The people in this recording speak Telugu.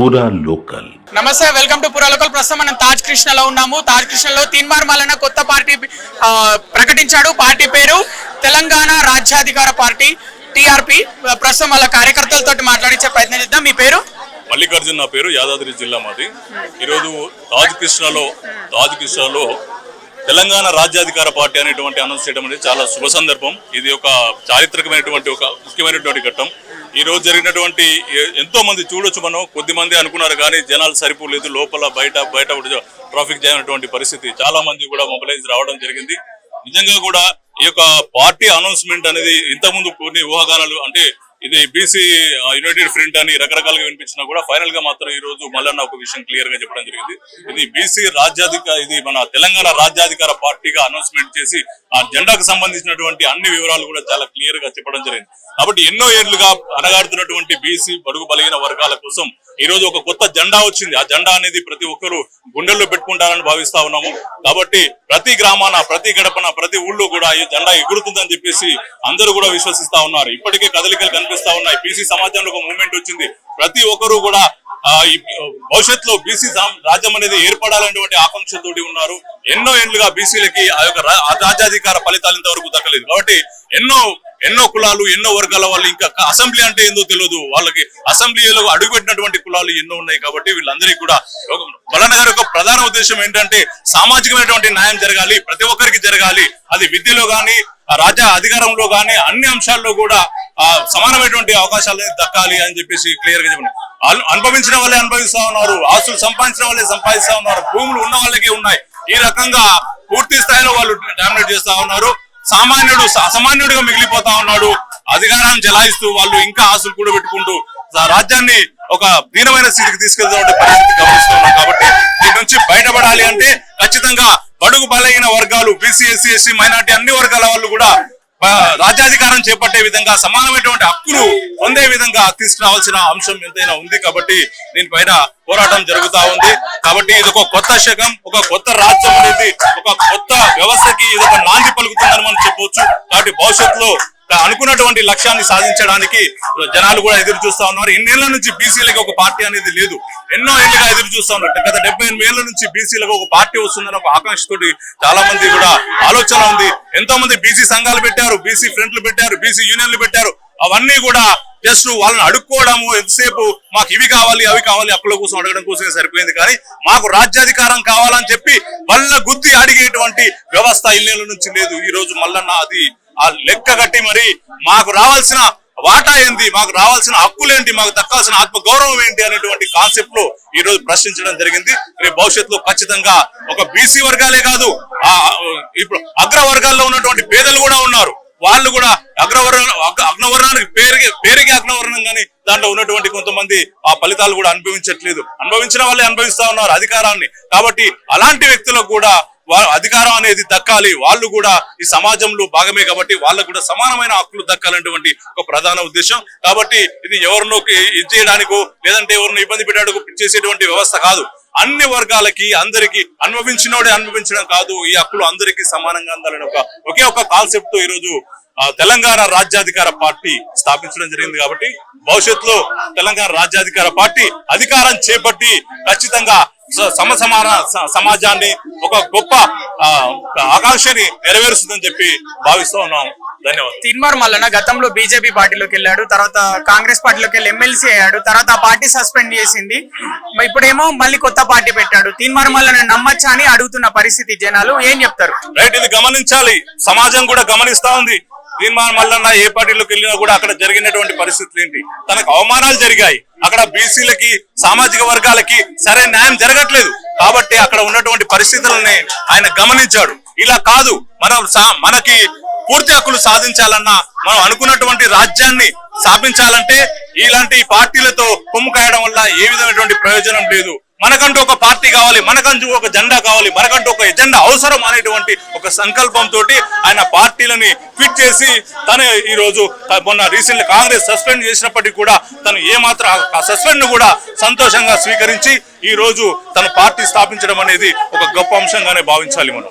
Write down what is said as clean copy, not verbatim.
పూరా లోకల్. నమస్తే, వెల్కమ్ టు పూరా లోకల్. ప్రస్తుతం మనం తాజ్ కృష్ణలో ఉన్నాము. తాజ్ కృష్ణలో తీన్మార్ మల్లన్న కొత్త పార్టీ ప్రకటించాడు. పార్టీ పేరు తెలంగాణ రాజ్యాధికార పార్టీ టీఆర్పీ. ప్రస్తుతం వాళ్ళ కార్యకర్తలతో మాట్లాడించే ప్రయత్నం చేద్దాం. మీ పేరు? మల్లికార్జున్. నా పేరు. యాదాద్రి జిల్లా మాది. ఈరోజు తాజ్ కృష్ణలో తెలంగాణ రాజ్యాధికార పార్టీ అనేటువంటి అనౌన్స్ చేయడం అనేది చాలా శుభ సందర్భం. ఇది ఒక చారిత్రకమైనటువంటి ఒక ముఖ్యమైనటువంటి ఘట్టం. ఈ రోజు జరిగినటువంటి ఎంతో మంది చూడొచ్చు, మనం కొద్ది మంది అనుకున్నారు కానీ జనాలు సరిపోలేదు. లోపల బయట ట్రాఫిక్ జామ్ అయినటువంటి పరిస్థితి, చాలా మంది కూడా మొబిలైజ్ రావడం జరిగింది. నిజంగా కూడా ఈ యొక్క పార్టీ అనౌన్స్మెంట్ అనేది ఇంతకుముందు కొన్ని ఊహాగానాలు, అంటే ఇది బీసీ యునైటెడ్ ఫ్రంట్ అని రకరకాలుగా వినిపించినా కూడా ఫైనల్ గా మాత్రం ఈ రోజు మల్లన్న ఒక విషయం క్లియర్ గా చెప్పడం జరిగింది. ఇది బీసీ ఇది మన తెలంగాణ రాజ్యాధికార పార్టీగా అనౌన్స్మెంట్ చేసి ఆ జెండాకు సంబంధించినటువంటి అన్ని వివరాలు కూడా చాలా క్లియర్ గా చెప్పడం జరిగింది. కాబట్టి ఎన్నో ఏళ్లుగా అనగాడుతున్నటువంటి బీసీ బడుగు బలహీన వర్గాల కోసం ఈ రోజు ఒక కొత్త జెండా వచ్చింది. ఆ జెండా అనేది ప్రతి ఒక్కరు గుండెల్లో పెట్టుకుంటారని భావిస్తా ఉన్నాము. కాబట్టి ప్రతి గ్రామాన, ప్రతి గడపన, ప్రతి ఊళ్ళో కూడా ఈ జెండా ఎగురుతుందని చెప్పేసి అందరూ కూడా విశ్వసిస్తా ఉన్నారు. ఇప్పటికే కదలికలు కనిపిస్తా ఉన్నాయి. బీసీ సమాజంలో ఒక మూవ్మెంట్ వచ్చింది. ప్రతి ఒక్కరు కూడా భవిష్యత్తులో బీసీ రాజ్యం అనేది ఏర్పడాలనేటువంటి ఆకాంక్షతోటి ఉన్నారు. ఎన్నో ఏళ్లుగా బీసీలకి ఆ యొక్క రాజ్యాధికార ఫలితాలు ఇంతవరకు దక్కలేదు. కాబట్టి ఎన్నో కులాలు, ఎన్నో వర్గాల వాళ్ళు, ఇంకా అసెంబ్లీ అంటే ఏందో తెలియదు వాళ్ళకి. అసెంబ్లీలో అడుగుపెట్టినటువంటి కులాలు ఎన్నో ఉన్నాయి. కాబట్టి వీళ్ళందరికీ కూడా మల్లన్న గారి యొక్క ప్రధాన ఉద్దేశం ఏంటంటే సామాజికమైనటువంటి న్యాయం జరగాలి, ప్రతి ఒక్కరికి జరగాలి. అది విద్యలో గాని, రాజ్య అధికారంలో గాని, అన్ని అంశాల్లో కూడా సమానమైనటువంటి అవకాశాలు దక్కాలి అని చెప్పేసి క్లియర్ గా చెప్పండి. అనుభవించిన వాళ్ళే అనుభవిస్తా ఉన్నారు, ఆస్తులు సంపాదించిన వాళ్ళే సంపాదిస్తా ఉన్నారు, భూములు ఉన్న వాళ్ళకే ఉన్నాయి. ఈ రకంగా పూర్తి స్థాయిలో వాళ్ళు డామినేట్ చేస్తా ఉన్నారు. సామాన్యుడు అసామాన్యుడిగా మిగిలిపోతా ఉన్నాడు. అధికారాన్ని చెలాయిస్తూ వాళ్ళు ఇంకా ఆశలు కూడా పెట్టుకుంటూ రాజ్యాన్ని ఒక దీనమైన స్థితికి తీసుకెళ్తున్న పరిస్థితి గమనిస్తున్నాం. కాబట్టి దీని నుంచి బయటపడాలి అంటే ఖచ్చితంగా బడుగు బలహీన వర్గాలు, బీసీ, ఎస్సీ, ఎస్టీ, మైనార్టీ అన్ని వర్గాల వాళ్ళు కూడా రాజ్యాధికారం చేపట్టే విధంగా, సమానమైనటువంటి హక్కులు పొందే విధంగా తీసుకురావాల్సిన అంశం ఎంతైనా ఉంది. కాబట్టి దీనిపైన పోరాటం జరుగుతా ఉంది. కాబట్టి ఇది ఒక కొత్త శకం, ఒక కొత్త రాజ్యం అనేది, ఒక కొత్త వ్యవస్థకి ఇది ఒక నాంది పలుకుతుందని మనం చెప్పవచ్చు. కాబట్టి భవిష్యత్తులో అనుకున్నటువంటి లక్ష్యాన్ని సాధించడానికి జనాలు కూడా ఎదురు చూస్తా ఉన్నారు. ఎన్నేళ్ల నుంచి బీసీలకు ఒక పార్టీ అనేది లేదు. ఎన్నో ఏళ్ళుగా ఎదురు చూస్తా ఉన్నారు. గత 78 ఏళ్ల నుంచి బీసీలకు ఒక పార్టీ వస్తుందని ఒక ఆకాంక్షతోటి చాలా మంది కూడా ఆలోచన ఉంది. ఎంతో మంది బీసీ సంఘాలు పెట్టారు, బీసీ ఫ్రంట్లు పెట్టారు, బీసీ యూనియన్లు పెట్టారు. అవన్నీ కూడా జస్ట్ వాళ్ళని అడుక్కోవడము, ఎంతసేపు మాకు ఇవి కావాలి, అవి కావాలి, హక్కుల కోసం అడగడం కోసమే సరిపోయింది. కానీ మాకు రాజ్యాధికారం కావాలని చెప్పి వాళ్ళ గుద్ది అడిగేటువంటి వ్యవస్థ ఇన్నేళ్ల నుంచి లేదు. ఈ రోజు మల్లన్న అది ఆ లెక్క కట్టి మరి మాకు రావాల్సిన వాటా ఏంటి, మాకు రావాల్సిన హక్కులేంటి, మాకు దక్కాల్సిన ఆత్మ గౌరవం ఏంటి అనేటువంటి కాన్సెప్ట్ లో ఈ రోజు ప్రశ్నించడం జరిగింది. రేపు భవిష్యత్తులో ఖచ్చితంగా ఒక బీసీ వర్గాలే కాదు, ఇప్పుడు అగ్రవర్గాల్లో ఉన్నటువంటి పేదలు కూడా ఉన్నారు. వాళ్ళు కూడా అగ్రవర్ణానికి పేరుకి అగ్రవర్ణం, కానీ దాంట్లో ఉన్నటువంటి కొంతమంది ఆ ఫలితాలు కూడా అనుభవించట్లేదు. అనుభవించిన వాళ్ళే అనుభవిస్తా ఉన్నారు అధికారాన్ని. కాబట్టి అలాంటి వ్యక్తులకు కూడా అధికారం అనేది దక్కాలి. వాళ్ళు కూడా ఈ సమాజంలో భాగమే. కాబట్టి వాళ్ళకు కూడా సమానమైన హక్కులు దక్కాలనేటువంటి ఒక ప్రధాన ఉద్దేశం. కాబట్టి ఇది ఎవరినోకి ఇది చేయడానికో, లేదంటే ఎవరిని ఇబ్బంది పెట్టడానికి చేసేటువంటి వ్యవస్థ కాదు. అన్ని వర్గాలకి, అందరికి అనుభవించినోడే అనుభవించడం కాదు, ఈ హక్కులు అందరికీ సమానంగా అందాలని ఒకే ఒక కాన్సెప్ట్ తో ఈ రోజు తెలంగాణ రాజ్యాధికార పార్టీ స్థాపించడం జరిగింది. కాబట్టి భవిష్యత్తులో తెలంగాణ రాజ్యాధికార పార్టీ అధికారం చేపట్టి ఖచ్చితంగా సమాన సమాజాన్ని, ఒక గొప్ప ఆకాంక్షని నెరవేరుస్తుందని చెప్పి భావిస్తూ ఉన్నాం. ధన్యవాదాలు. తీన్మార్ మల్లన్న గతంలో బీజేపీ పార్టీలోకి వెళ్ళాడు, తర్వాత కాంగ్రెస్ పార్టీలోకి వెళ్ళి ఎమ్మెల్సీ అయ్యాడు, తర్వాత ఆ పార్టీ సస్పెండ్ చేసింది. ఇప్పుడేమో మళ్ళీ కొత్త పార్టీ పెట్టాడు. తీన్మార్ మల్లన్న నమ్మచ్చా అని అడుగుతున్న పరిస్థితి జనాలు, ఏం చెప్తారు? రైట్, ఇది గమనించాలి. సమాజం కూడా గమనిస్తా ఉంది. తీన్మార్ మల్లన్న ఏ పార్టీలోకి వెళ్ళినా కూడా అక్కడ జరిగినటువంటి పరిస్థితులు ఏంటి, తనకు అవమానాలు జరిగాయి. అక్కడ బీసీలకి, సామాజిక వర్గాలకి సరైన న్యాయం జరగట్లేదు. కాబట్టి అక్కడ ఉన్నటువంటి పరిస్థితులని ఆయన గమనించాడు. ఇలా కాదు, మనకి పూర్తి హక్కులు సాధించాలన్నా, మనం అనుకున్నటువంటి రాజ్యాన్ని స్థాపించాలంటే ఇలాంటి పార్టీలతో కొమ్ము కాయడం వల్ల ఏ విధమైనటువంటి ప్రయోజనం లేదు. మనకంటూ ఒక పార్టీ కావాలి, మనకంటూ ఒక జెండా కావాలి, మనకంటూ ఒక ఎజెండా అవసరం అనేటువంటి ఒక సంకల్పంతో ఆయన పార్టీలని ఫిట్ చేసి తను ఈ రోజు మొన్న రీసెంట్ కాంగ్రెస్ సస్పెండ్ చేసినప్పటికీ కూడా తను ఏమాత్రం ఆ సస్పెండ్ కూడా సంతోషంగా స్వీకరించి ఈ రోజు తన పార్టీ స్థాపించడం అనేది ఒక గొప్ప అంశంగానే భావించాలి మనం.